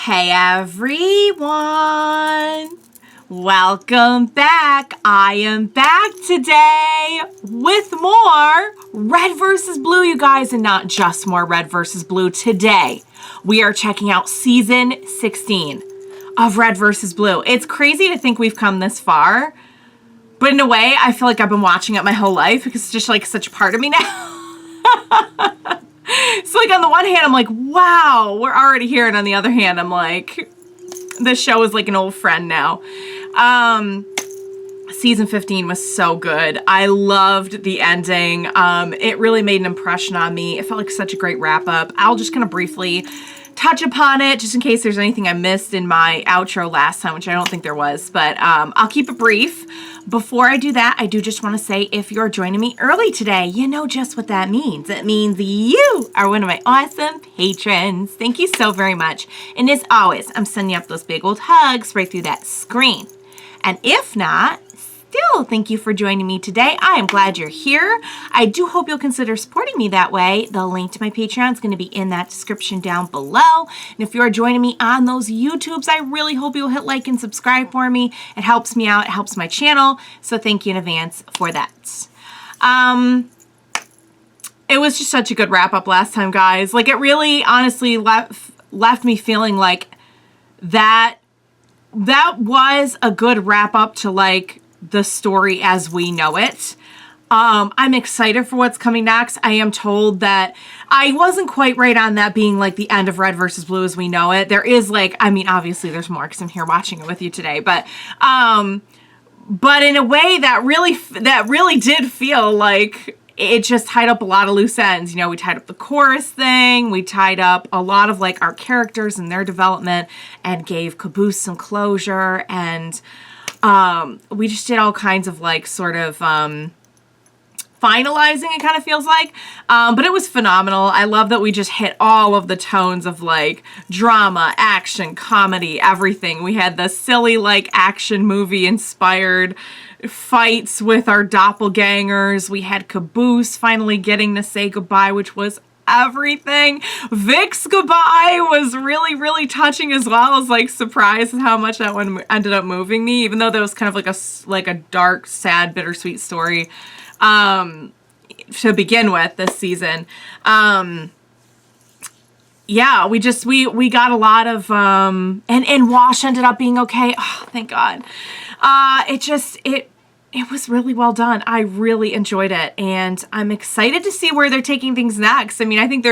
Hey everyone! Welcome back. I am back today with more Red vs. Blue, you guys, and not just more Red vs. Blue. Today, we are checking out Season 16 of Red vs. Blue. It's crazy to think we've come this far, but in a way, I feel like I've been watching it my whole life because it's just like such a part of me now. So like on the one hand, I'm like, wow, we're already here. And on the other hand, I'm like, this show is like an old friend now. Season 15 was so good. I loved the ending. It really made an impression on me. It felt like such a great wrap up. I'll just kind of briefly touch upon it just in case there's anything I missed in my outro last time, which I don't think there was, but I'll keep it brief. Before I do that, I do just want to say if you're joining me early today, you know just what that means. It means you are one of my awesome patrons. Thank you so very much. And as always, I'm sending up those big old hugs right through that screen. And if not, still, thank you for joining me today. I am glad you're here. I do hope you'll consider supporting me that way. The link to my Patreon is going to be in that description down below. And if you're joining me on those YouTubes, I really hope you'll hit like and subscribe for me. It helps me out. It helps my channel. So thank you in advance for that. It was just such a good wrap up last time, guys. Like it really honestly left me feeling like that was a good wrap up to like the story as we know it. I'm excited for what's coming next. I am told that I wasn't quite right on that being like the end of Red versus Blue as we know it. There is like, I mean, obviously there's more because I'm here watching it with you today, but in a way that really did feel like it just tied up a lot of loose ends. You know, we tied up the chorus thing. We tied up a lot of like our characters and their development and gave Caboose some closure, and we just did all kinds of like sort of finalizing, it kind of feels like, but it was phenomenal. I love that we just hit all of the tones of like drama, action, comedy, everything. We had the silly like action movie inspired fights with our doppelgangers. We had Caboose finally getting to say goodbye, which was everything. Vic's goodbye was really, really touching as well. I was like surprised at how much that one ended up moving me, even though that was kind of like a dark, sad, bittersweet story to begin with this season. Yeah, we got a lot of and Wash ended up being okay. Oh, thank God. It was really well done. I really enjoyed it, and I'm excited to see where they're taking things next. I mean, I think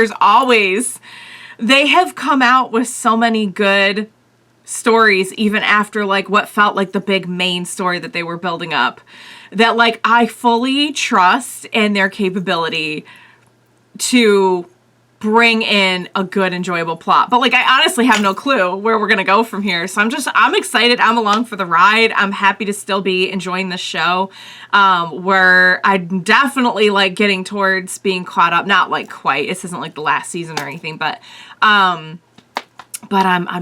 they have come out with so many good stories, even after like what felt like the big main story that they were building up, that like I fully trust in their capability to bring in a good, enjoyable plot. But like, I honestly have no clue where we're going to go from here. So I'm excited. I'm along for the ride. I'm happy to still be enjoying this show, where I'm definitely like getting towards being caught up. Not like quite, this isn't like the last season or anything, but I'm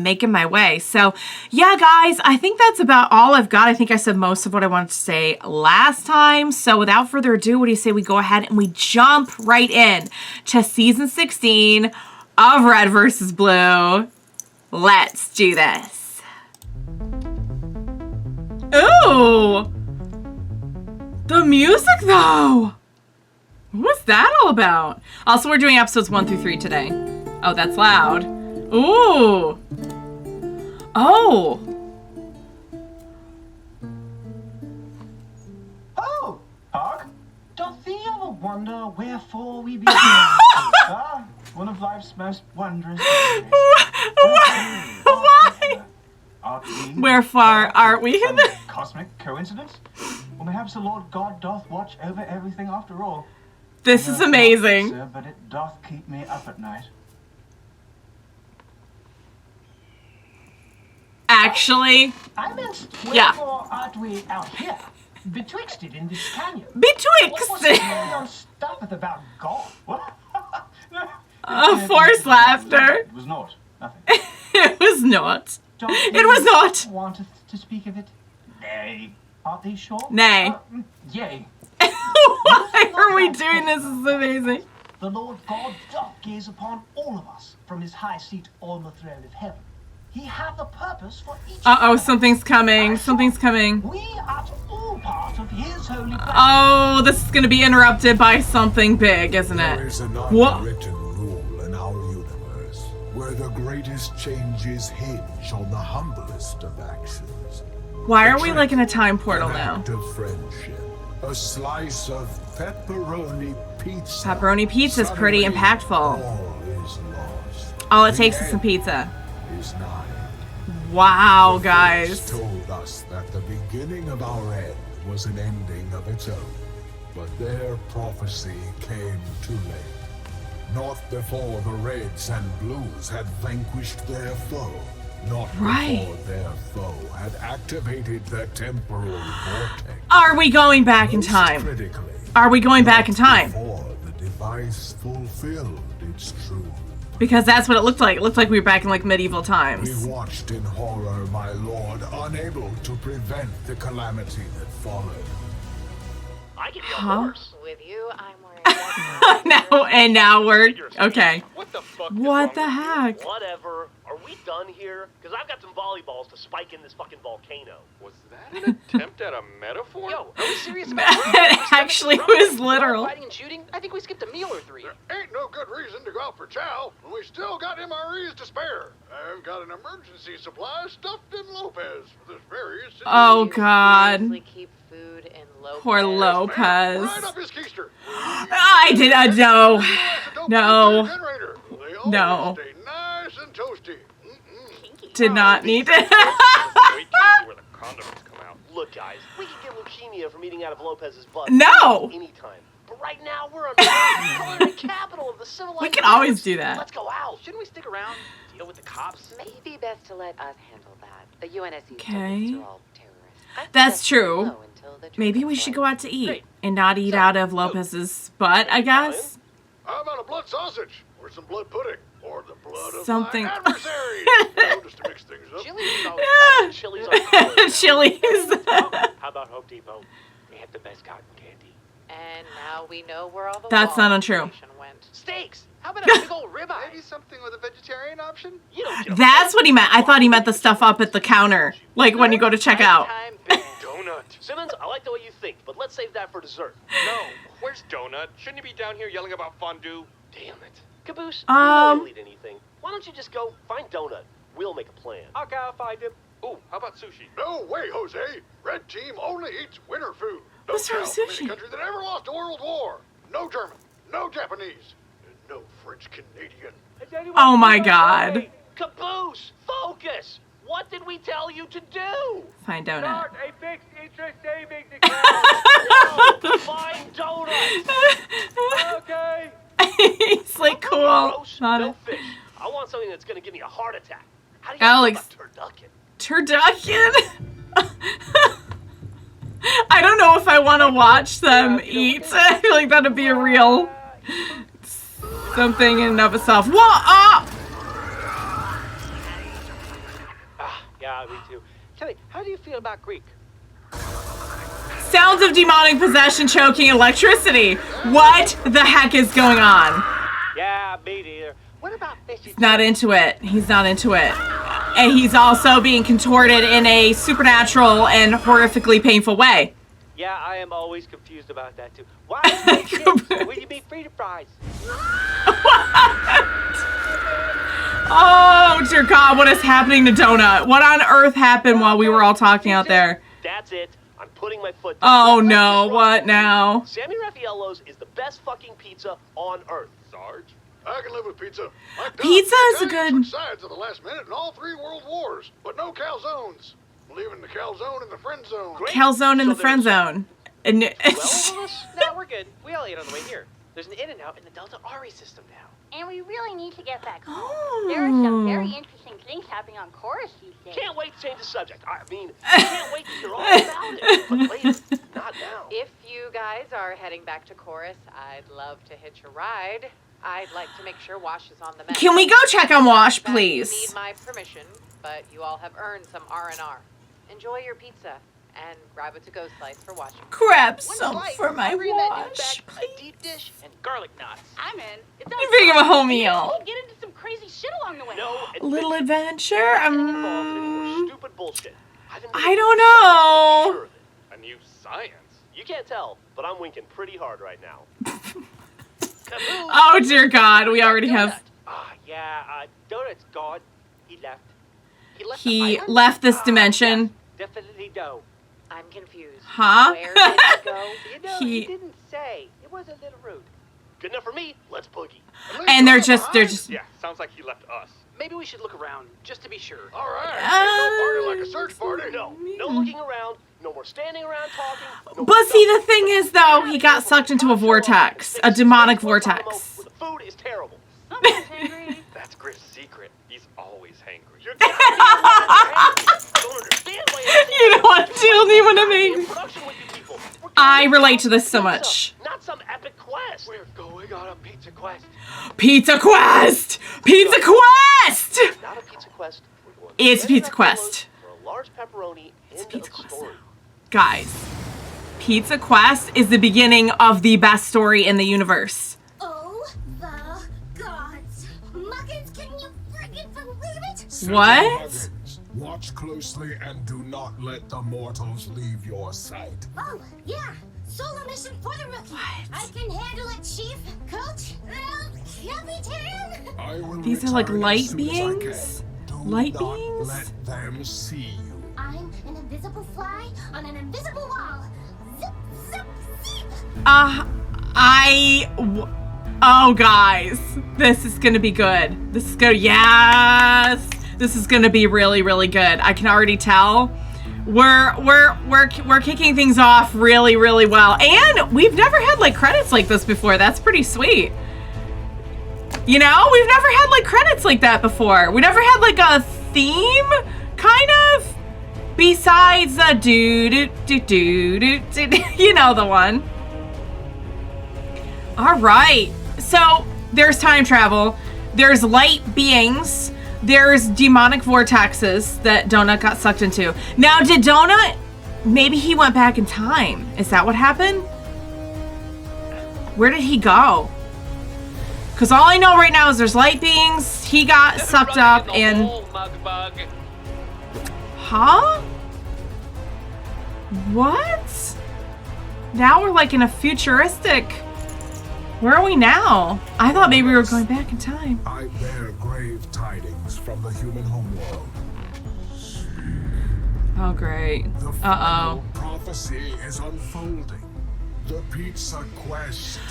making my way. So yeah, guys, I think that's about all I've got. I think I said most of what I wanted to say last time. So without further ado, what do you say we go ahead and we jump right in to season 16 of Red vs. Blue. Let's do this. Ooh, the music though. What's that all about? Also, we're doing episodes 1 through 3 today. Oh, that's loud. Ooh. Oh. Oh, Hawk. Doth thee ever wonder wherefore we begin? One of life's most wondrous days. Why? Wherefore art we? Cosmic coincidence? Or perhaps the Lord God doth watch over everything after all. This is amazing. Sir, but it doth keep me up at night. Actually, I meant, yeah. wherefore art we out here, betwixt it in this canyon? Betwixt What was it on stuffeth about God? What? Forced laughter. It was not. Nothing. It was not. It was not. Wanteth to speak of it? Nay. Art thee sure? Nay. Yea. Why are we doing this? This is amazing. The Lord God doth gaze upon all of us from his high seat on the throne of heaven. He have a purpose for each. Uh-oh, something's coming. Something's coming. We are all part of his holy plan. Oh, this is going to be interrupted by something big, isn't it? There is an What? unwritten rule in our universe where the greatest changes hinge on the humblest of actions. Why are we like in a time portal An now? act of friendship, a slice of pepperoni pizza. Pepperoni pizza is pretty Suddenly, impactful. All is lost. All it The takes is some end pizza. is nigh. Wow, The guys. fates told us that the beginning of our end was an ending of its own, but their prophecy came too late. Not before the Reds and Blues had vanquished their foe. Not Right. before their foe had activated the temporal vortex. Are we going back in Most time? critically, Are we going back in not time? before the device fulfilled its true. Because that's what it looked like. It looked like we were back in like medieval We times. watched in horror, my lord, unable to prevent the calamity that followed. I give you a Huh? horse. With you, I'm wearing now we're okay. What the fuck? What the heck? Whatever. Are we done here? Because I've got some volleyballs to spike in this fucking volcano. Was that an attempt at a metaphor? Yo, are we serious about That actually was literal. fighting and shooting? I think we skipped a meal or three. Ain't no good reason to go out for chow when we still got MREs to spare. I've got an emergency supply stuffed in Lopez for this very situation. Oh God. Seriously keep food in Lopez. Poor Lopez. Right up his keister. I did no. No. Generator. They always No. stay nice and toasty. Mm-mm. Did not need to. Wait till where the condoms come out. Look, guys, we could get leukemia from eating out of Lopez's butt. No. Anytime. But right now, we're on the culinary capital of the civilized We can always universe. do that. Let's go out. Shouldn't we stick around, deal with the cops? Maybe best to let us handle that. The UNSC's Okay. subjects are all terrorists. I That's suggest true. we know until the truth Maybe we comes should light. go out to eat Great. and not eat out of Lopez's butt, I guess. How about a blood sausage or some blood pudding or the blood of Something. my adversaries? You know, just to mix things up. Chili's always Chili's are Chili's. How about Home Depot? They have the best cotton candy. And now we know where all the That's wall not untrue. information went. Steaks. How about a big old ribeye? Maybe something with a vegetarian option? You don't get a That's what he meant. I thought he meant the stuff up at the counter, like when you go to check out. Nighttime bed. Donut. Simmons, I like the way you think, but let's save that for dessert. No, where's Donut? Shouldn't he be down here yelling about fondue? Damn it. Caboose, you know Um, you'll eat anything. Why don't you just go find Donut? We'll make a plan. Okay, I'll find him. Ooh, how about sushi? No way, Jose. Red team only eats winter food. No What's wrong count with for any sushi? country that ever lost a world war. No German, no Japanese, and no French Canadian. Oh my God. Caboose, focus! What did we tell you to do? Find donut. a fixed interest savings No, find Donut! Okay. He's like cool. Gross, Not no a fish. I want something that's gonna give me a heart attack. How do you Alex. feel about turducken? turducken. I don't know if I want to watch them eat. I feel like that'd be a real something in and of itself. Whoa! Ah! Yeah, me too. Kelly, how do you feel about Greek? Sounds of demonic possession, choking, electricity. What the heck is going on? Yeah, me neither. What about fishy? Not into it. He's not into it. And he's also being contorted in a supernatural and horrifically painful way. Yeah, I am always confused about that too. Why do you chips when you mean freedom fries? Oh, dear God, what is happening to Donut? What on earth happened while we were all talking out there? That's it. I'm putting my foot Oh, down. no, what now? Sammy Raffaello's is the best fucking pizza on earth. Sarge, I can live with pizza. My dog, Pizza is a Italians good- switched sides at the last minute in all 3 world wars, but no calzones. Leaving the calzone in the friend zone. Great. Calzone in So the friend there's zone. And 12 of us? No, we're good. We all ate on the way here. There's an In-N-Out in the Delta Ari system now. And we really need to get back home. There are some very interesting things happening on Chorus these days. Can't wait to change the subject. I mean, I can't wait to hear all about it. But later, not now. If you guys are heading back to Chorus, I'd love to hitch a ride. I'd like to make sure Wash is on the map. Can we go check on Wash, You please? need my permission, but you all have earned some R&R. Enjoy your pizza, and grab a to-go slice for washing. Grab some for my Bring that dude wash, back, a please. deep dish and garlic knots. I'm in. It's You bring him a whole meal. Get into some crazy shit along the way. No, Little adventure. Get involved in any more stupid bullshit. I don't know. Sure of it. A new science. You can't tell, but I'm winking pretty hard right now. Caboose. Oh dear God, we already have. Yeah, Donut's gone. He left. He the island? left this dimension. Yes, definitely no. I'm confused. Huh? Where did he go? You know, He- he didn't say. It was a little rude. Good enough for me. Let's boogie. And they're just. Yeah, sounds like he left us. Maybe we should look around just to be sure. All right. Ain't no party like a search party. No looking around. No more standing around talking. No But more see, the nothing. thing is, though, he got sucked into a vortex, a demonic vortex. The food is terrible. Someone's hangry. That's Grif's secret. He's always hangry. You're goddamn right. I don't understand why You don't want to deal anyone to me. in production with you people. We're I going relate to on this so pizza, much. Not some epic quest. We're going on a pizza quest. Pizza Quest! Pizza Quest! Not a pizza quest. We're going It's to Pizza Pizza Quest. For a large pepperoni. It's End Pizza of Quest. story. Guys, Pizza Quest is the beginning of the best story in the universe. Oh the gods! Muggins, can you friggin' believe it? What? Muggins, watch closely and do not let the mortals leave your sight. Oh, yeah. Solo mission for the rookie. I can handle it, Chief, Coach, Captain. I will These are like return light as soon as I beings? can. Do Light not beings? let them see you. I'm an invisible fly on an invisible wall. Zip, zip, zip. Oh, guys, this is gonna be good. This is good. Yes, this is gonna be really, really good. I can already tell. We're kicking things off really, really well, and we've never had like credits like this before. That's pretty sweet. You know, we've never had like credits like that before. We never had like a theme, kind of. Besides the you know the one. All right, so there's time travel, there's light beings, there's demonic vortexes that Donut got sucked into. Now, did Donut, maybe he went back in time? Is that what happened? Where did he go? Because all I know right now is there's light beings, he got sucked up, and... Huh? What? Now we're like in a futuristic... Where are we now? I thought maybe we were going back in time. I bear grave tidings from the human homeworld. Oh, great. The final prophecy is unfolding. The pizza quest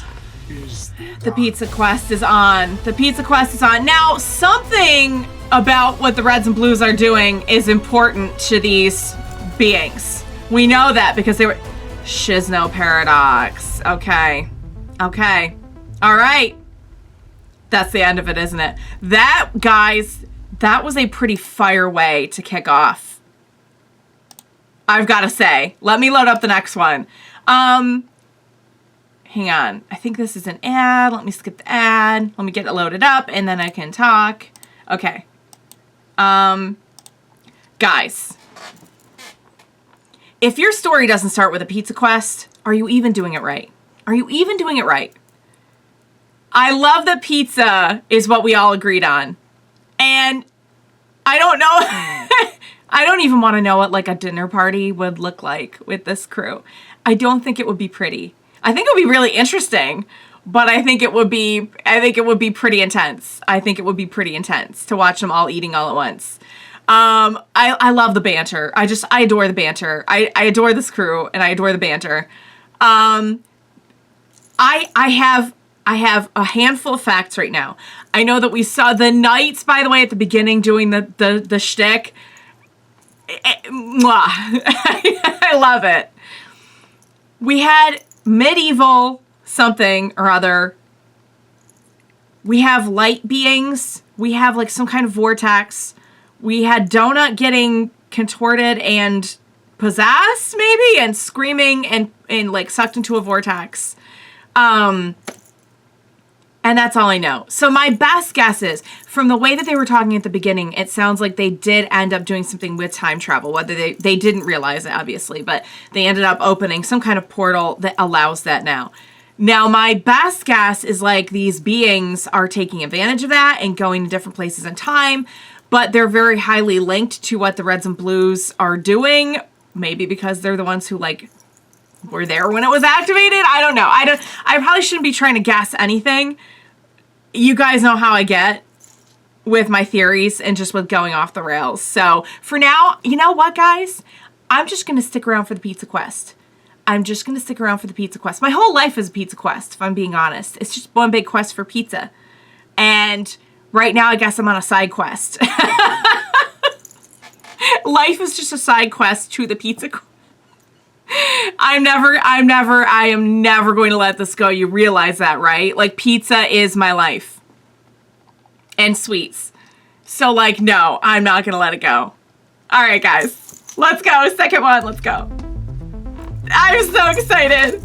is The Pizza Quest is on. The Pizza Quest is on. Now, something about what the Reds and Blues are doing is important to these beings. We know that because they were... Shizno Paradox. Okay. Okay. All right. That's the end of it, isn't it? That, guys, that was a pretty fire way to kick off. I've got to say. Let me load up the next one. Hang on. I think this is an ad. Let me skip the ad. Let me get it loaded up, and then I can talk. Okay. Guys. If your story doesn't start with a pizza quest, are you even doing it right? Are you even doing it right? I love that pizza is what we all agreed on. And I don't know. I don't even want to know what like a dinner party would look like with this crew. I don't think it would be pretty. I think it would be really interesting, but I think it would be pretty intense. I think it would be pretty intense to watch them all eating all at once. I love the banter. I adore the banter. I adore this crew and I adore the banter. I have a handful of facts right now. I know that we saw the Knights, by the way, at the beginning doing the shtick. I love it. We had medieval something or other. We have light beings. We have like some kind of vortex. We had Donut getting contorted and possessed, maybe, and screaming and like sucked into a vortex. And And that's all I know. So my best guess is, from the way that they were talking at the beginning, it sounds like they did end up doing something with time travel. Whether they didn't realize it, obviously, but they ended up opening some kind of portal that allows that now. Now, my best guess is like these beings are taking advantage of that and going to different places in time, but they're very highly linked to what the Reds and Blues are doing. Maybe because they're the ones who like were there when it was activated. I don't know. I probably shouldn't be trying to guess anything. You guys know how I get with my theories and just with going off the rails. So for now, you know what, guys? I'm just going to stick around for the pizza quest. I'm just going to stick around for the pizza quest. My whole life is a pizza quest, if I'm being honest. It's just one big quest for pizza. And right now, I guess I'm on a side quest. Life is just a side quest to the pizza quest. I am never going to let this go. You realize that, right? Like, pizza is my life. And sweets. So, like, no, I'm not going to let it go. All right, guys. Let's go. Second one. Let's go. I'm so excited.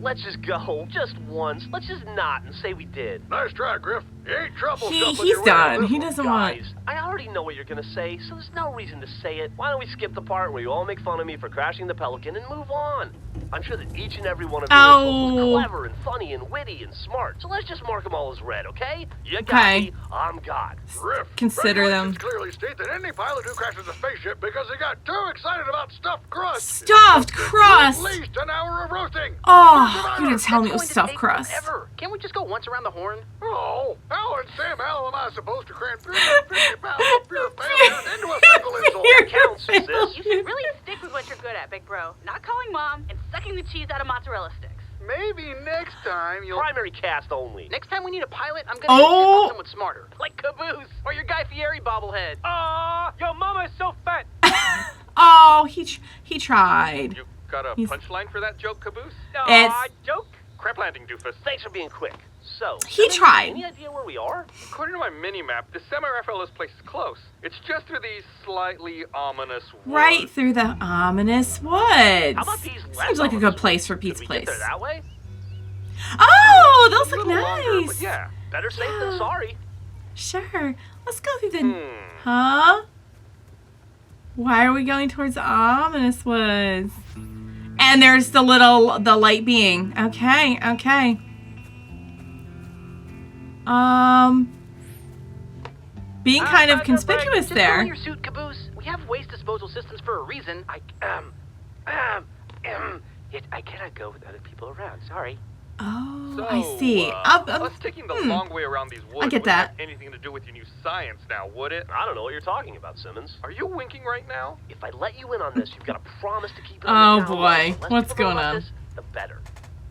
Let's just go. Just once. Let's just not and say we did. Nice try, Grif. You ain't trouble He's shuffling your way out of done. this He one. doesn't want... Guys, I already know what you're gonna say, so there's no reason to say it. Why don't we skip the part where you all make fun of me for crashing the Pelican and move on? I'm sure that each and every one of you is clever and funny and witty and smart. So let's just mark them all as red, okay? You got me. I'm God. Grif, Consider them. regulations clearly state that any pilot who crashes a spaceship because they got too excited about stuffed crust. Stuffed crust! At least an hour of roasting. Oh, you didn't tell me it was stuffed crust. Can't we just go once around the horn? Oh, how in Sam Hell am I supposed to cram 350 pounds of pure failure into a single insult? That counts, sis. You should really stick with what you're good at, big bro. Not calling mom and sucking the cheese out of mozzarella sticks. Maybe next time you'll... Primary cast only. Next time we need a pilot, I'm gonna get someone smarter. Like Caboose, or your Guy Fieri bobblehead. Your mama's so fat. Oh, he tried. You got a punchline for that joke, Caboose? It's... Joke? Crap landing, doofus. Thanks for being quick. So, He tried. Any idea where we are? According to my mini-map, the semi-Raphael's place is close. It's just through these slightly ominous woods. Right through the ominous woods. How about these Seems like a good place for Pete's Could we get place. there that way? Oh, those look Longer, nice. but yeah. Better safe than sorry. Sure. Let's go through the... Huh? Why are we going towards the ominous woods? And there's the light being. Okay, okay. Being kind of conspicuous just there. Just your suit, Caboose. We have waste disposal systems for a reason. I cannot go with other people around. Sorry. Oh, So, I see. us taking the long way around these woods I get wouldn't that. have anything to do with your new science now, would it? I don't know what you're talking about, Simmons. Are you winking right now? If I let you in on this, you've got to promise to keep it Oh, on the down low. boy. The less What's people know going about on? This, the better.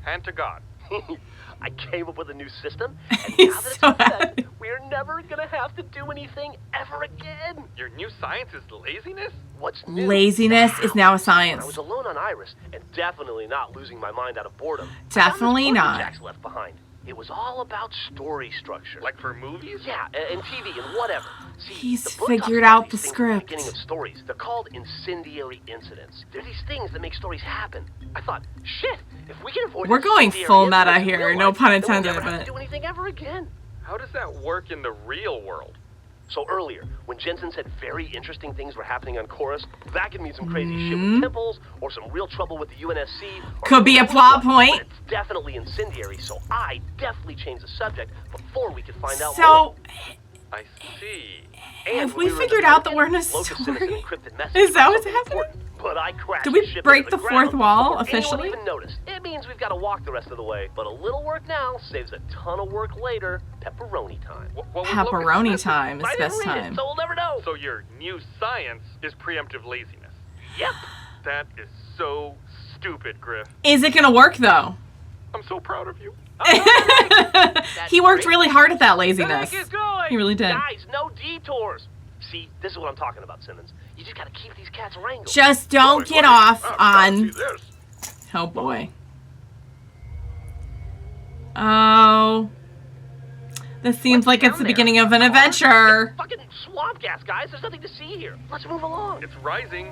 Hand to God. I came up with a new system, and He's now that it's so in effect, happy. we're never gonna have to do anything ever again. Your new science is laziness? What's new? Laziness is now a When science. I was alone on Iris, and definitely not losing my mind out of boredom. Definitely not. Jacks left behind. It was all about story structure. Like for movies? Yeah, and TV and whatever. See, He's the book figured talks about out these the things at script. beginning of stories. They're called incendiary incidents. They're these things that make stories happen. I thought, shit, if we can avoid We're going incendiary full meta incidents in here, real no life, pun then we'll intended, never have but- to do anything ever again. How does that work in the real world? So earlier, when Jensen said very interesting things were happening on Chorus, that could mean some crazy Mm-hmm. shit with temples, or some real trouble with the UNSC. Or Could be a who knows plot what, point. But it's definitely incendiary, so I definitely changed the subject before we could find out So, more. I see. And have when we were in the figured out that Pelican, we're in a Locust sent us an story? encrypted message Is that about what's something happening? important, But I crashed Did we the ship break into the ground fourth wall before officially? anyone even noticed. It means we've got to walk the rest of the way, but a little work now saves a ton of work later. Pepperoni time. What was pepperoni Locust's time is I didn't best read time. it, so we'll never know. So your new science is preemptive laziness. Yep. That is so stupid, Grif. Is it gonna work though? I'm so proud of you. He worked really hard at that laziness. Get going. He really did. Guys, no detours. See, this is what I'm talking about, Simmons. You just gotta keep these cats wrangled. Just don't get off on... Oh boy. Oh. This seems like it's the beginning of an adventure. Fucking swamp gas, guys. There's nothing to see here. Let's move along. It's rising.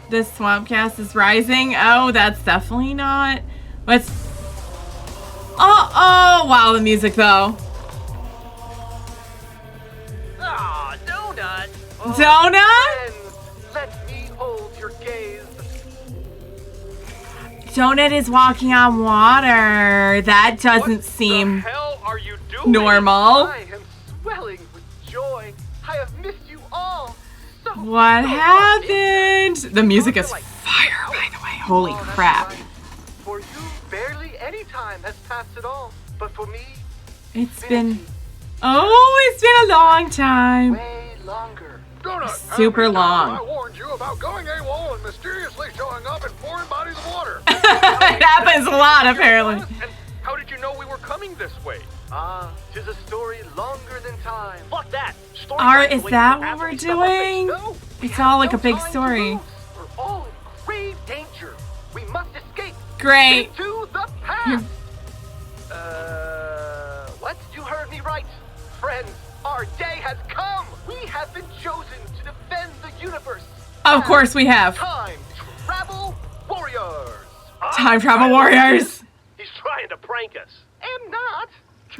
This swamp gas is rising. Oh, that's definitely not. Let's. Oh, wow, the music though. Ah, donut. Donut? Let me hold your gaze. Donut is walking on water. That doesn't seem What the hell are you doing? normal. I am swelling with joy. I have missed you all. What happened? The music is fire, by the way. Holy crap. For you, barely any time has passed at all. But for me, It's been a long time. way longer. Donut, Super how many times long. I warned you about going AWOL and mysteriously showing up in foreign bodies of water. It happens a lot, apparently. And how did you know we were coming this way? Ah, 'tis a story longer than time. Fuck that. Story Is that what we're doing? It's all like a big story. We're all in grave danger. We must escape. Great. Into the past. What? You heard me right. Friends, our day has come. We have been chosen to defend the universe. Of course we have. Time travel warriors. Time travel warriors. He's trying to prank us. Am not.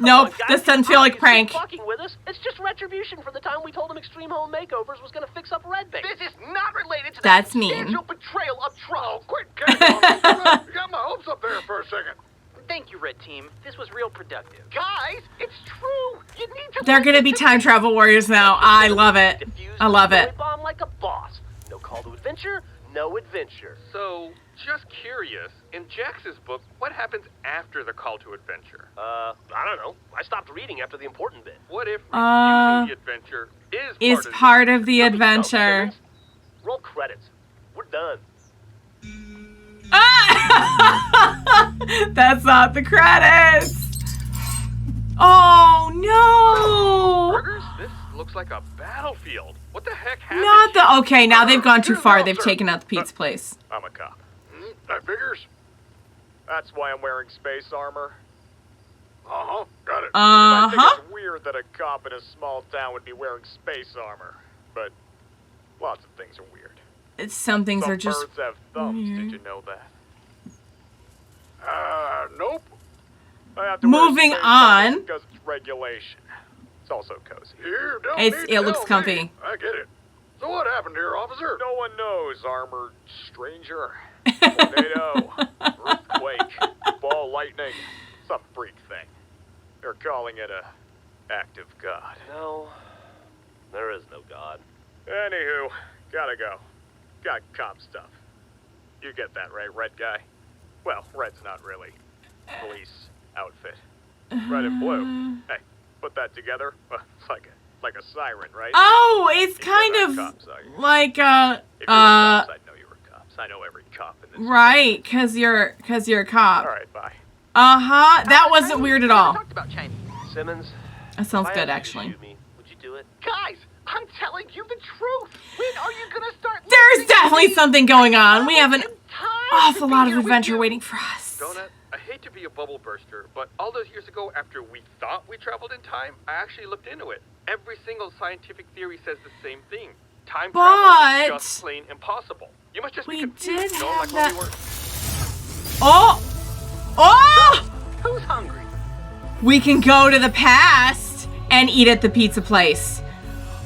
Nope, this doesn't feel like prank. Fucking with us. It's just retribution for the time we told him Extreme Home Makeovers was gonna fix up Red Bait. This is not related to That's that mean. substantial betrayal of trust. Oh, quit getting on me. You got my hopes up there for a second. Thank you, Red Team. This was real productive. Guys, it's true. You need to. They're gonna be time travel warriors now. I love it. I love it. Bomb like a boss. No call to adventure. No adventure. So, just curious, in Jax's book, what happens after the call to adventure? I don't know. I stopped reading after the important bit. What if refusing the adventure Is part of the adventure. Roll credits. We're done. That's not the credits. Oh no! Burgers? This looks like a battlefield. What the heck happened? Not the okay. Now they've gone too far. They've taken out the pizza place. I'm a cop. That figures. That's why I'm wearing space armor. Uh-huh, got it. I think it's weird that a cop in a small town would be wearing space armor, but lots of things are weird. Some things are just birds have thumbs. weird. Did you know that? Nope. I have to Moving wear space on. armor because it's regulation. It's also cozy. You don't It need to looks tell comfy. me. I get it. So what happened here, officer? No one knows, armored stranger. Tornado, earthquake, ball lightning, some freak thing. They're calling it a act of God. No, there is no God. Anywho, gotta go. Got cop stuff. You get that, right, red guy? Well, red's not really police outfit. Red and blue. Hey, put that together. It's like a siren, right? Oh, it's You kind guys of aren't cops, are you? like If you were cops, I'd know you were cops. I know every cop in this. right, cause you're a cop. All right, bye. That wasn't weird at all. Talked about Chinese. Simmons. That sounds if I good, asked you to actually. shoot me, would you do it? Guys, I'm telling you the truth. When are you gonna start? There's definitely something going on. We have an Time awful to lot be of here with adventure you. waiting for us. Donut, I hate to be a bubble burster, but all those years ago after we thought we traveled in time, I actually looked into it. Every single scientific theory says the same thing. Time travel is just plain impossible. You must just be We confused, did you know, have like when that. we were... Oh! Who's hungry? We can go to the past and eat at the pizza place.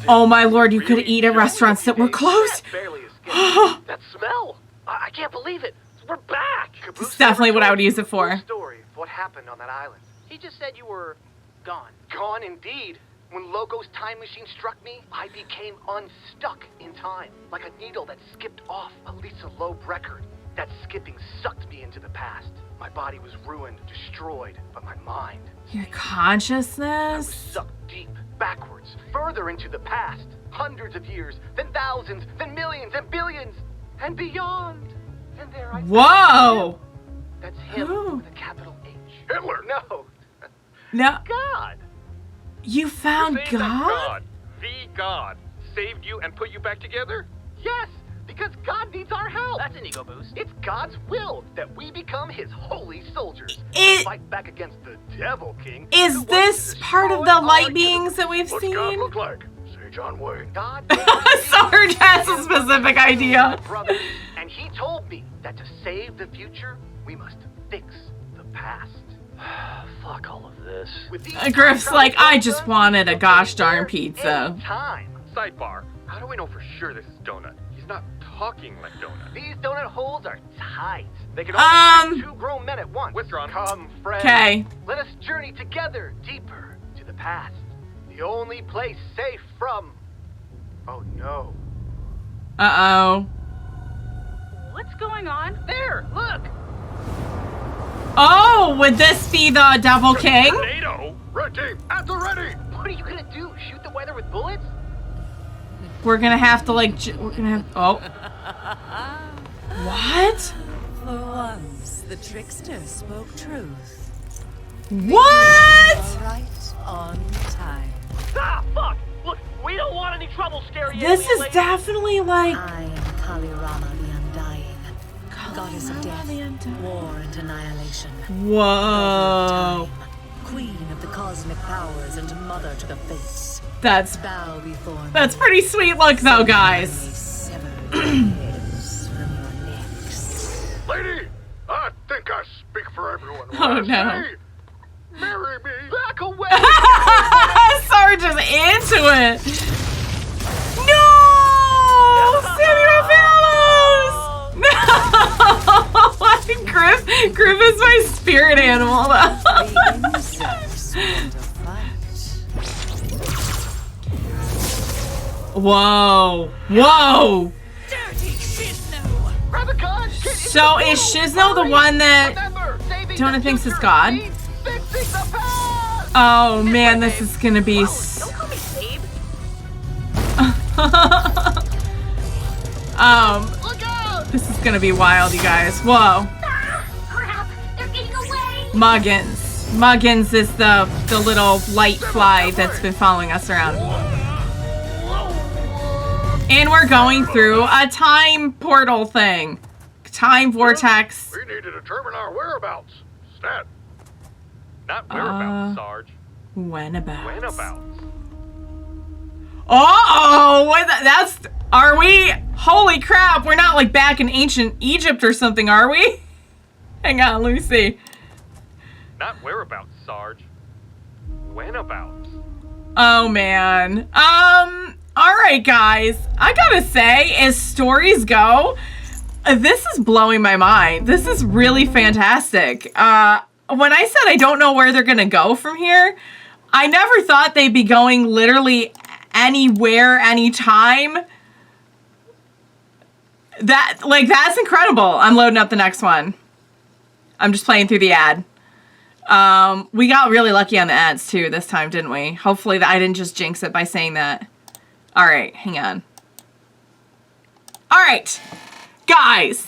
Oh my lord, you could eat at restaurants that were closed. Barely escaped. That smell. I can't believe it. We're back. It's definitely what I would use it for. Story of what happened on that island. He just said you were gone. Gone indeed. When Logo's time machine struck me, I became unstuck in time, like a needle that skipped off a Lisa Loeb record. That skipping sucked me into the past. My body was ruined, destroyed, but my mind. Your I was consciousness? sucked deep, backwards, further into the past. Hundreds of years, then thousands, then millions and billions, and beyond. And there I found Whoa! him. That's him Who? with a capital H. Hitler. No, No, God. you found You're saying that God? God, the God, saved you and put you back together? Yes, because God needs our help. That's an ego boost. It's God's will that we become his holy soldiers. It- Fight back against the Devil King. Is who wants this to part of destroy the our light universe. beings that we've What's God seen? look like? Say John Wayne. God Sarge has a specific idea. Brothers, and he told me that to save the future, we must fix the past. Fuck all of this. With these Grif's like, I just wanted a gosh darn pizza. time. Sidebar. How do we know for sure this is Donut? He's not talking like Donut. These donut holes are tight. They can only fit 2 grown men at once. Withdrawn. Come, friends. Okay. Let us journey together deeper to the past. The only place safe from... Oh, no. Uh-oh. What's going on? There, look. Oh, would this be the Devil King? Tornado? Red team, at the ready! What are you gonna do? Shoot the weather with bullets? We're gonna have to like, we're gonna have, oh. What? For once, the trickster spoke truth. What? Right on time. Ah, fuck! Look, we don't want any trouble, scary This alien is lady. definitely like... I am Kali Rama the Undying, goddess of death, war and annihilation. Whoa. Queen of the cosmic powers and mother to the fates. That's Bow before me. pretty sweet look though, guys. Sever your heads from your necks. Lady, I think I speak for everyone. when Oh, I no. say, marry me. Back away! Sarge is into it. No! Samuel Fellows! No! Grif is my spirit animal though. The insects want to fight. Whoa. Whoa. Dirty Shizno! Grab a gun! So is Shizno the one that Jonah thinks is God? Oh man, this is gonna be Don't call me babe. Look out! This is gonna be wild, you guys. Whoa. Crap! They're getting away! Muggins. Muggins is the little light fly that's been following us around. And we're going through a time portal thing. Time vortex. We need to determine our whereabouts. Stat. Not whereabouts, Sarge. Whenabouts. Whenabouts. Uh-oh! That's... Are we... Holy crap, we're not like back in ancient Egypt or something, are we? Hang on, let me see. Not whereabouts, Sarge. Whenabouts. Oh, man. Alright, guys. I gotta say, as stories go, this is blowing my mind. This is really fantastic. When I said I don't know where they're gonna go from here, I never thought they'd be going literally anywhere, anytime. That's incredible. I'm loading up the next one. I'm just playing through the ad. We got really lucky on the ads too this time, didn't we? Hopefully I didn't just jinx it by saying that. All right, hang on. All right, guys.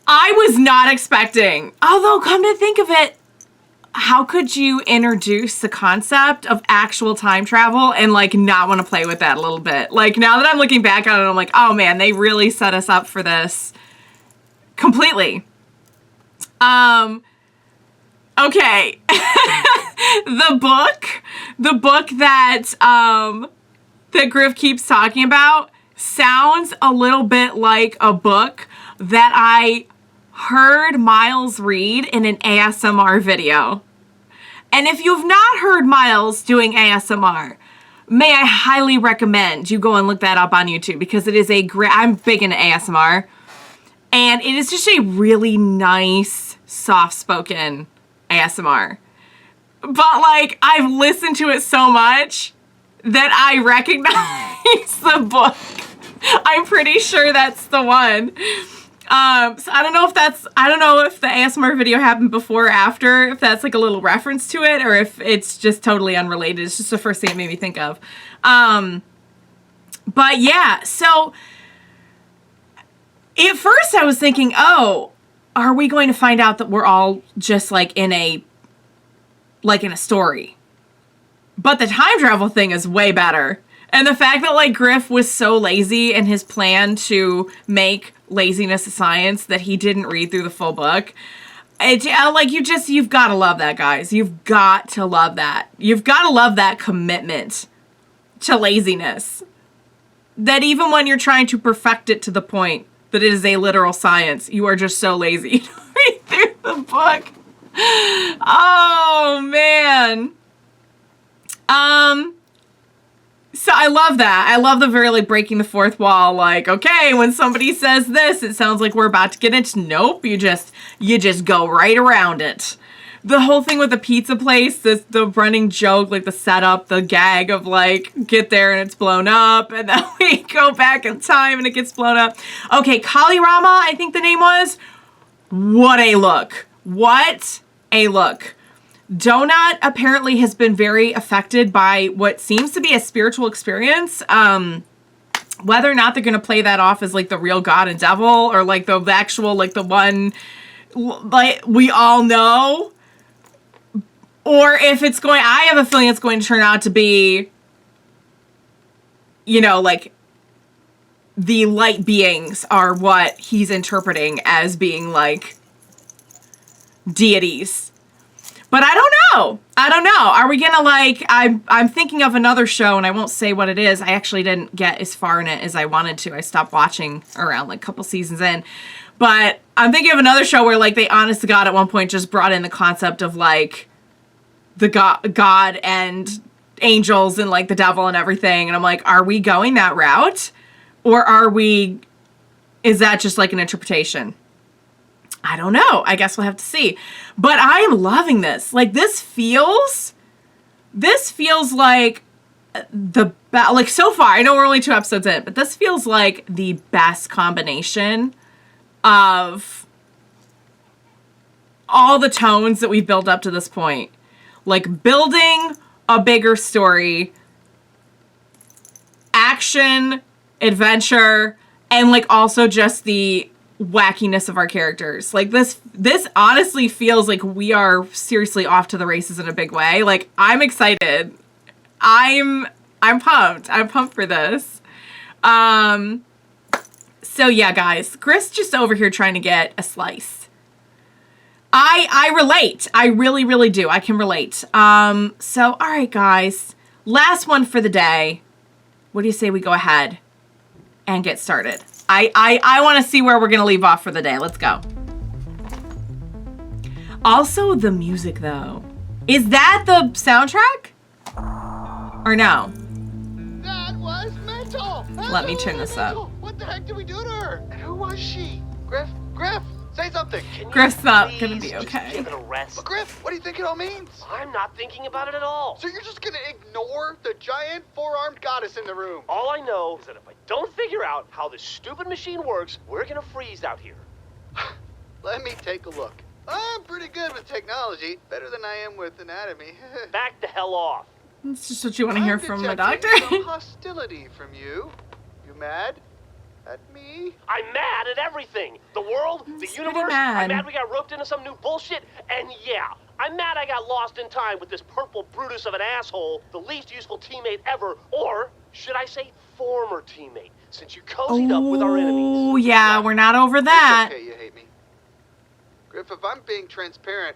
I was not expecting, although come to think of it, how could you introduce the concept of actual time travel and like not want to play with that a little bit? Like now that I'm looking back on it, I'm like, oh man, they really set us up for this completely. Okay. the book that that Grif keeps talking about sounds a little bit like a book that I heard Miles read in an ASMR video. And if you've not heard Miles doing ASMR, may I highly recommend you go and look that up on YouTube because it is a great, I'm big into ASMR, and it is just a really nice, soft-spoken ASMR. But like, I've listened to it so much that I recognize the book. I'm pretty sure that's the one. So I don't know if the ASMR video happened before or after, if that's like a little reference to it, or if it's just totally unrelated. It's just the first thing it made me think of. But yeah, so at first I was thinking, oh, are we going to find out that we're all just like in a story? But the time travel thing is way better. And the fact that like Grif was so lazy in his plan to make laziness a science that he didn't read through the full book. You've got to love that, guys. You've got to love that. You've got to love that commitment to laziness. That even when you're trying to perfect it to the point that it is a literal science, you are just so lazy to read through the book. Oh, man. So I love that. I love the very, like, breaking the fourth wall. Like, okay, when somebody says this, it sounds like we're about to get into. Nope, you just go right around it. The whole thing with the pizza place, the running joke, like the setup, the gag of like, get there and it's blown up, and then we go back in time and it gets blown up. Okay, Kali Rama, I think the name was. What a look. What a look. Donut apparently has been very affected by what seems to be a spiritual experience. Whether or not they're going to play that off as like the real God and devil, or like the actual, like the one like we all know. Or if it's going, I have a feeling it's going to turn out to be, you know, like the light beings are what he's interpreting as being like deities. But I don't know. I don't know. Are we gonna like, I'm thinking of another show, and I won't say what it is. I actually didn't get as far in it as I wanted to. I stopped watching around like a couple seasons in. But I'm thinking of another show where like they honest to God at one point just brought in the concept of like the God and angels and like the devil and everything. And I'm like, are we going that route? Or is that just like an interpretation? I don't know. I guess we'll have to see. But I am loving this. Like this feels like like so far, I know we're only 2 episodes in, but this feels like the best combination of all the tones that we've built up to this point. Like building a bigger story, action, adventure, and like also just the wackiness of our characters. Like this honestly feels like we are seriously off to the races in a big way. Like I'm excited. I'm pumped. I'm pumped for this. So yeah, guys, Grif's just over here trying to get a slice. I relate. I really, really do. I can relate. So, all right, guys. Last one for the day. What do you say we go ahead and get started? I want to see where we're going to leave off for the day. Let's go. Also, the music, though. Is that the soundtrack? Or no? That was mental. Let me turn this up. What the heck did we do to her? And who was she? Grif, say something. Grif's not gonna be okay. Give it a rest. But Grif, what do you think it all means? I'm not thinking about it at all. So you're just gonna ignore the giant 4-armed goddess in the room? All I know is that if I don't figure out how this stupid machine works, we're gonna freeze out here. Let me take a look. I'm pretty good with technology. Better than I am with anatomy. Back the hell off. That's just what you want to hear from the doctor. Some hostility from you. You mad? At me? I'm mad at everything. The world, the universe. I'm mad we got roped into some new bullshit. And yeah, I'm mad I got lost in time with this purple Brutus of an asshole, the least useful teammate ever, or should I say former teammate, since you cozied up with our enemies. Oh, yeah, we're not over that. It's okay, you hate me. Grif, if I'm being transparent,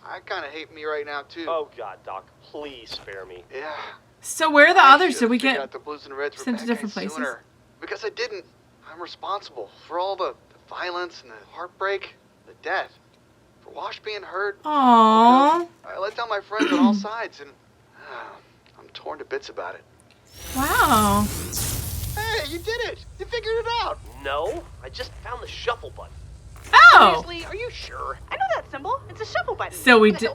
I kind of hate me right now, too. Oh, God, Doc, please spare me. Yeah. So where are the others? Did we get the Blues and Reds sent to different places? Sooner. Because I didn't. I'm responsible for all the violence and the heartbreak, the death, for Wash being hurt. Aww. I let down my friends on all sides, and I'm torn to bits about it. Wow. Hey, you did it! You figured it out! No, I just found the shuffle button. Oh! Seriously, are you sure? I know that symbol. It's a shuffle button. So we did.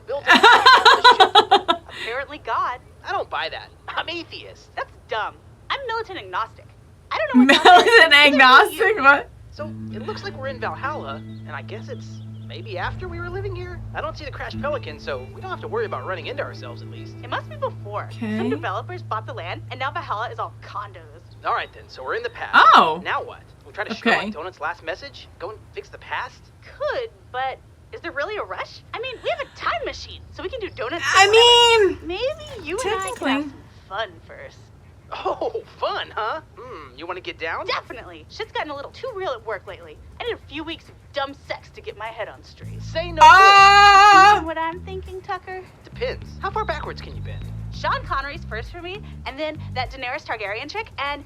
Apparently God. I don't buy that. I'm atheist. That's dumb. I'm militant agnostic. I don't know what militant agnostic? What? So it looks like we're in Valhalla, and I guess it's maybe after we were living here. I don't see the crashed Pelican, so we don't have to worry about running into ourselves at least. It must be before. Okay. Some developers bought the land, and now Valhalla is all condos. All right then, so we're in the past. Oh. Now what? We'll try to show like Donut's last message? Go and fix the past? Could, but is there really a rush? I mean, we have a time machine, so we can do donuts. Maybe you and I can have some fun first. Oh, fun, huh? You want to get down? Definitely. Shit's gotten a little too real at work lately. I need a few weeks of dumb sex to get my head on straight. Say no more. You know what I'm thinking, Tucker? Depends. How far backwards can you bend? Sean Connery's first for me, and then that Daenerys Targaryen chick, and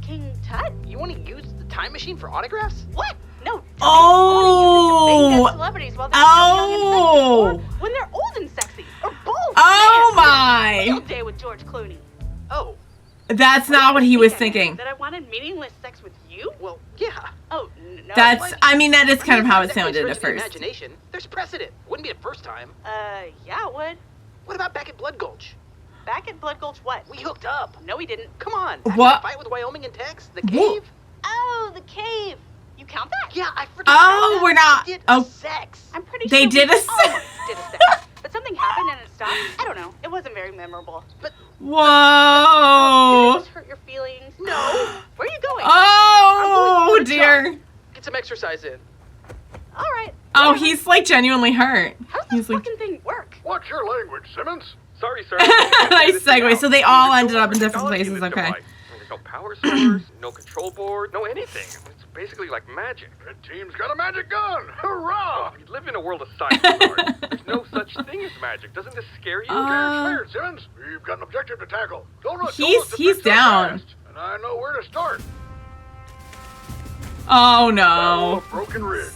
King Tut. You want to use the time machine for autographs? What? No. Oh. Celebrities while they're young and sexy, or when they're old and sexy, or both. Oh Man, my. Field day with George Clooney. Oh. That's not what he was thinking. That I wanted meaningless sex with you? Well, yeah. Oh, no. That's, I mean, that is kind of how it sounded at The first. imagination. There's precedent. Wouldn't be the first time. Yeah, it would. What about back at Blood Gulch? Back at Blood Gulch what? We hooked up. No, we didn't. Come on. What? Fight with Wyoming and Tex? The cave? Oh, the cave. You count that? Yeah, I forgot. Oh, we're not. They did Oh, sex. I'm pretty they sure did we a sex. almost did a sex. But something happened and it stopped. I don't know. It wasn't very memorable. But Whoa. did I just hurt your feelings? No. Where are you going? Oh dear. Get some exercise in. All right. Oh, he's like genuinely hurt. How's this fucking thing work? What's your language, Simmons? Sorry, sir. Nice segue. So they all ended up in different places. Okay. There's no power source, no control board, no anything. It's basically like magic. Red team's got a magic gun! Hurrah! We live in a world of science, Art. There's no such thing as magic. Doesn't this scare you? Cleared, Simmons. We've got an objective to tackle. He's down. Fast, and I know where to start. Oh no. Broken Ridge.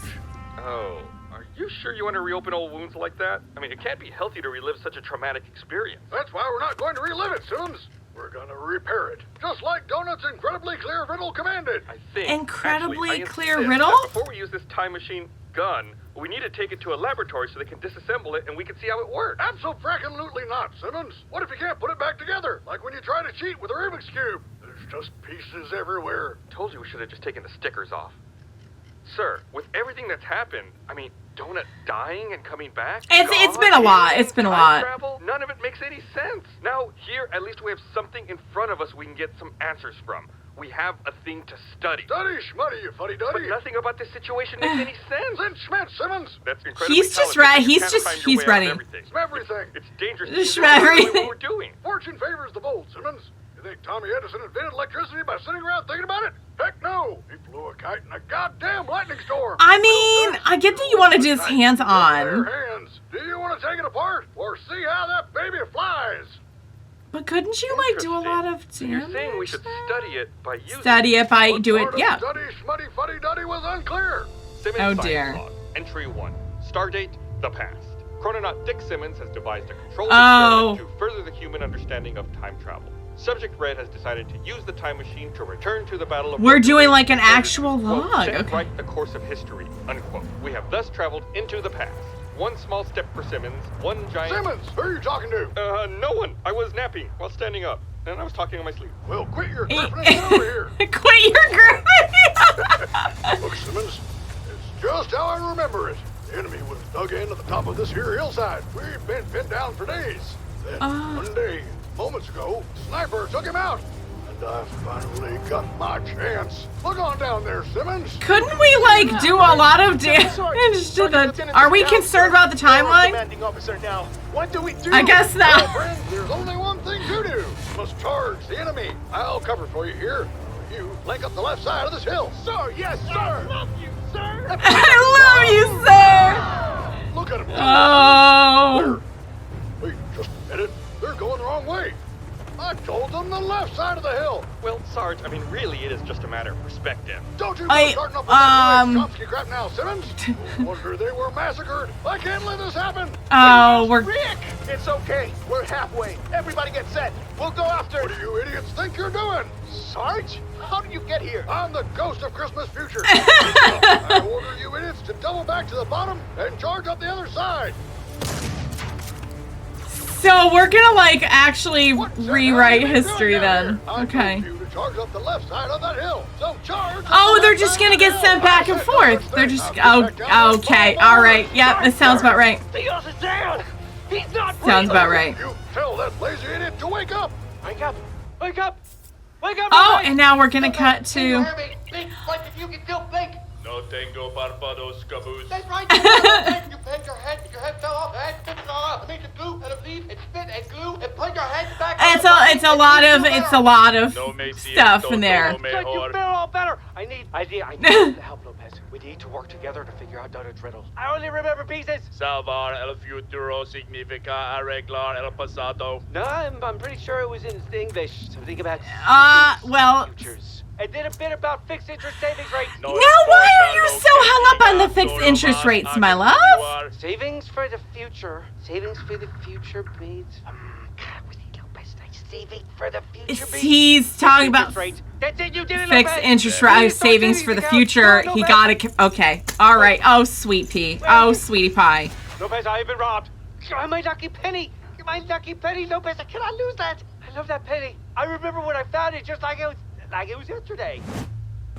Oh, are you sure you want to reopen old wounds like that? I mean, it can't be healthy to relive such a traumatic experience. That's why we're not going to relive it, Simmons. We're gonna repair it, just like Donut's incredibly clear riddle commanded. I think. Incredibly actually, clear insist riddle? that before we use this time machine gun, we need to take it to a laboratory so they can disassemble it and we can see how it works. Abso-frackin-lutely not, Simmons. What if you can't put it back together? Like when you try to cheat with a Rubik's Cube. There's just pieces everywhere. Told you we should have just taken the stickers off. Sir, with everything that's happened, I mean, Donut dying and coming back? It's been a lot. It's been a lot. Travel? None of it makes any sense. Now, here, at least we have something in front of us we can get some answers from. We have a thing to study. Study, schmuddy, you fuddy-duddy. But nothing about this situation makes any sense. Then Schmidt, Simmons. That's incredibly He's just ready. He's ready. It's everything. It's dangerous. Just to do everything. what we're doing. Fortune favors the bold, Simmons. You think Tommy Edison invented electricity by sitting around thinking about it? Heck no! He flew a kite in a goddamn lightning storm. I mean, I get that you want to do this hands-on. Hands. Do you want to take it apart or see how that baby flies? But couldn't you like do a lot of damage? You're saying we should study it by using Study it by do it, yeah. Study schmuddy fuddy-duddy was unclear. Simmons Oh, Science dear. Log, Entry 1. Stardate, the past. Chrononaut Dick Simmons has devised a controlled Oh. experiment to further the human understanding of time travel. Subject Red has decided to use the time machine to return to the Battle of... We're doing like an actual quote, log. set Okay. right the course of history, unquote. We have thus traveled into the past. One small step for Simmons, one giant... Simmons, who are you talking to? No one. I was napping while standing up, and I was talking on my sleep. Well, quit your gripping and get over here. Quit your gripping! Look, Simmons, it's just how I remember it. The enemy was dug in at the top of this here hillside. We've been pinned down for days. Then one day, moments ago, the sniper took him out. And I finally got my chance. Look on down there, Simmons. Couldn't we like do a lot of damage to the... Are we concerned about the timeline? Commanding officer now. What do we do? I guess Well, not. friend, there's only one thing to do. You must charge the enemy. I'll cover for you here. You flank up the left side of this hill. Sir, yes, sir. I love you, sir. I love you, sir. Look at him. Oh. Wait, just a minute. They're going the wrong way. I told them the left side of the hill. Well, Sarge, I mean, really, it is just a matter of perspective. Don't you go starting up with that Chomsky crap now, Simmons. No wonder they were massacred. I can't let this happen. Oh, we're... Rick, it's okay. We're halfway. Everybody get set. We'll go after... What do you idiots think you're doing? Sarge, how did you get here? I'm the ghost of Christmas future. I order you idiots to double back to the bottom and charge up the other side. So we're gonna like actually rewrite history then. Okay. You to charge up the left side of that hill. So charge. Oh, they're just gonna get sent back and forth. They're just... Oh, okay. All right. Yep, it sounds about right. Theos is down. He's not Sounds about right. You tell that lazy idiot to wake up. Wake up. Wake up. Wake up. Oh, and now we're gonna cut to... Think like if you can still think. No tengo barbados, Caboose. That's right. You bend your head fell off, and spit it all out. Make it glue and a leaf and spit and glue and put your head back. It's a lot of stuff in there. You feel all better. I need the help, Lopez. We need to work together to figure out the riddle. I only remember pieces. Salvar el futuro significa arreglar el pasado. No, I'm pretty sure it was in English. Something about well... futures. And then a bit about fixed interest savings rates. Now why are you so hung up on the fixed interest rates, my love? Savings for the future. Savings for the future, mates. Saving for the future. He's talking about fixed interest rate savings for the future. He got it. Okay. All right. Oh, sweet pea. Oh, sweetie pie. Lopez, I have been robbed. My lucky penny. My lucky penny, Lopez. I cannot lose that. I love that penny. I remember when I found it just like it was yesterday.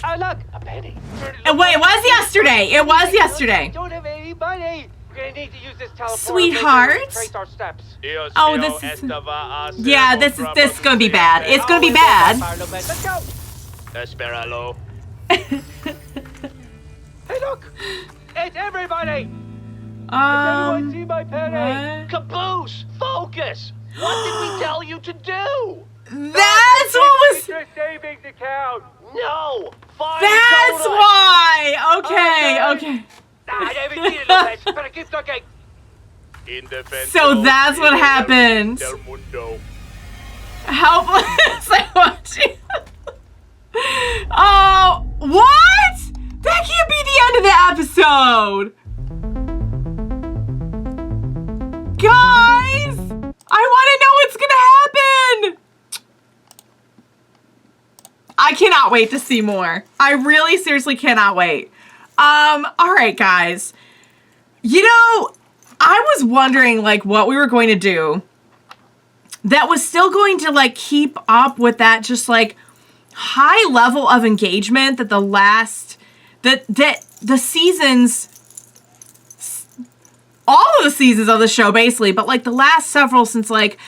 Oh, look, a penny. Wait, it was yesterday. It was yesterday. I don't have any money. We're gonna need to use this teleporter. Sweetheart. Trace our steps. Oh, this is... Yeah, this is gonna be bad. It's gonna be bad. Let's go. Esperalo. Hey, look. It's everybody. Everyone see my penny? Caboose, focus. What did we tell you to do? That's what was... Savings account. No. That's why. Okay. I haven't seen it, Lopez, but I keep looking. So that's what happened. Helpless. I watch you. Oh, what? That can't be the end of the episode. Guys, I want to know what's gonna happen. I cannot wait to see more. I really seriously cannot wait. All right, guys. You know, I was wondering, like, what we were going to do that was still going to, like, keep up with that just, like, high level of engagement that the seasons, all of the seasons of the show, basically, but, like, the last several since, like,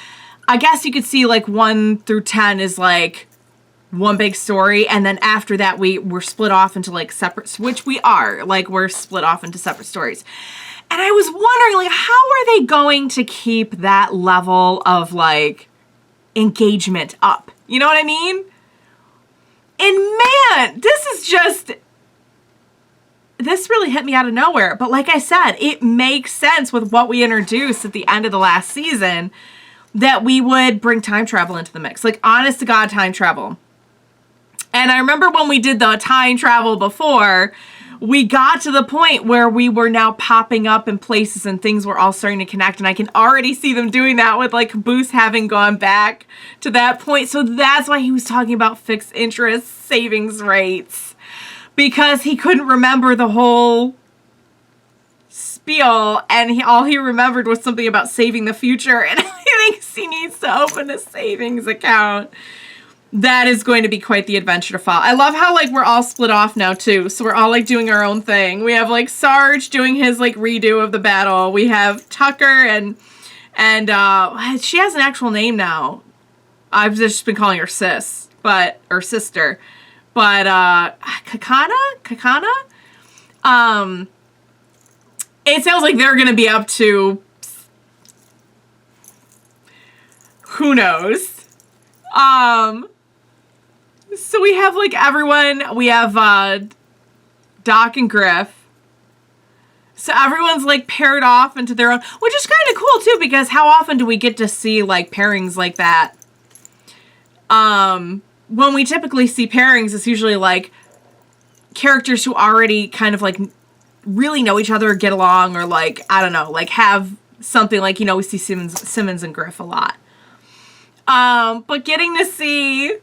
I guess you could see, like, 1 through 10 is, like, one big story, and then after that we're split off into like separate, which we are, like we're split off into separate stories. And I was wondering, like, how are they going to keep that level of like engagement up? You know what I mean? And man, this really hit me out of nowhere. But like I said, it makes sense with what we introduced at the end of the last season that we would bring time travel into the mix. Like, honest to God, time travel. And I remember when we did the time travel before, we got to the point where we were now popping up in places and things were all starting to connect. And I can already see them doing that with like Caboose having gone back to that point. So that's why he was talking about fixed interest savings rates, because he couldn't remember the whole spiel and all he remembered was something about saving the future. And I think he needs to open a savings account. That is going to be quite the adventure to follow. I love how, like, we're all split off now, too. So we're all, like, doing our own thing. We have, like, Sarge doing his, like, redo of the battle. We have Tucker and she has an actual name now. I've just been calling her sis, or sister. But, Kakana? It sounds like they're going to be up to... Who knows? So we have, like, everyone. We have, Doc and Grif. So everyone's, like, paired off into their own, which is kind of cool, too, because how often do we get to see, like, pairings like that? When we typically see pairings, it's usually, like, characters who already kind of, like, really know each other or get along or, like, I don't know, like, have something, like, you know, we see Simmons and Grif a lot. But getting to see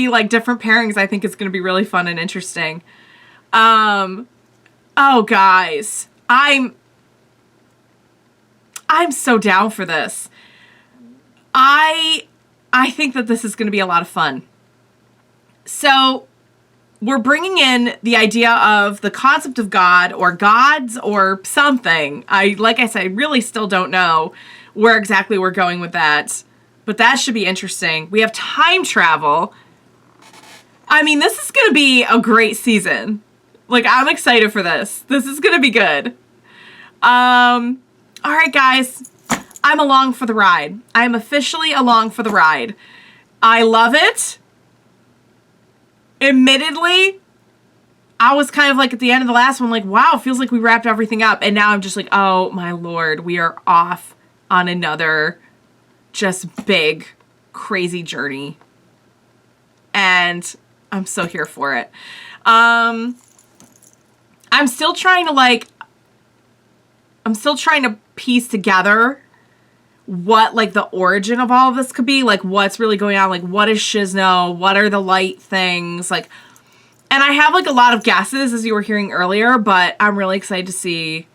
like different pairings, I think is going to be really fun and interesting. Oh guys, I'm so down for this. I think that this is going to be a lot of fun. So we're bringing in the idea of the concept of God or gods or something. Like I said, I really still don't know where exactly we're going with that. But that should be interesting. We have time travel. I mean, this is going to be a great season. Like, I'm excited for this. This is going to be good. All right, guys. I'm along for the ride. I am officially along for the ride. I love it. Admittedly, I was kind of like at the end of the last one, like, wow, feels like we wrapped everything up. And now I'm just like, oh my Lord, we are off on another just big, crazy journey. And I'm so here for it. I'm still trying to piece together what, like, the origin of all of this could be. Like, what's really going on? Like, what is Shizno? What are the light things? Like, and I have, like, a lot of guesses, as you were hearing earlier, but I'm really excited to see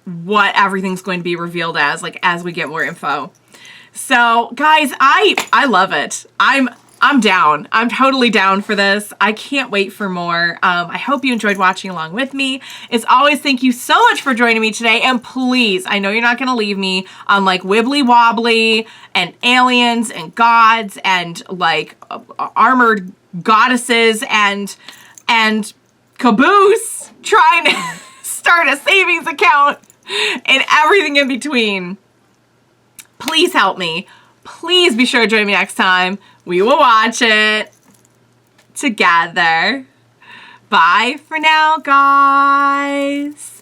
what everything's going to be revealed as, like, as we get more info. So, guys, I love it. I'm down. I'm totally down for this. I can't wait for more. I hope you enjoyed watching along with me. As always, thank you so much for joining me today. And please, I know you're not going to leave me on, like, wibbly wobbly and aliens and gods and, like, armored goddesses and Caboose trying to start a savings account and everything in between. Please help me. Please be sure to join me next time. We will watch it together. Bye for now, guys.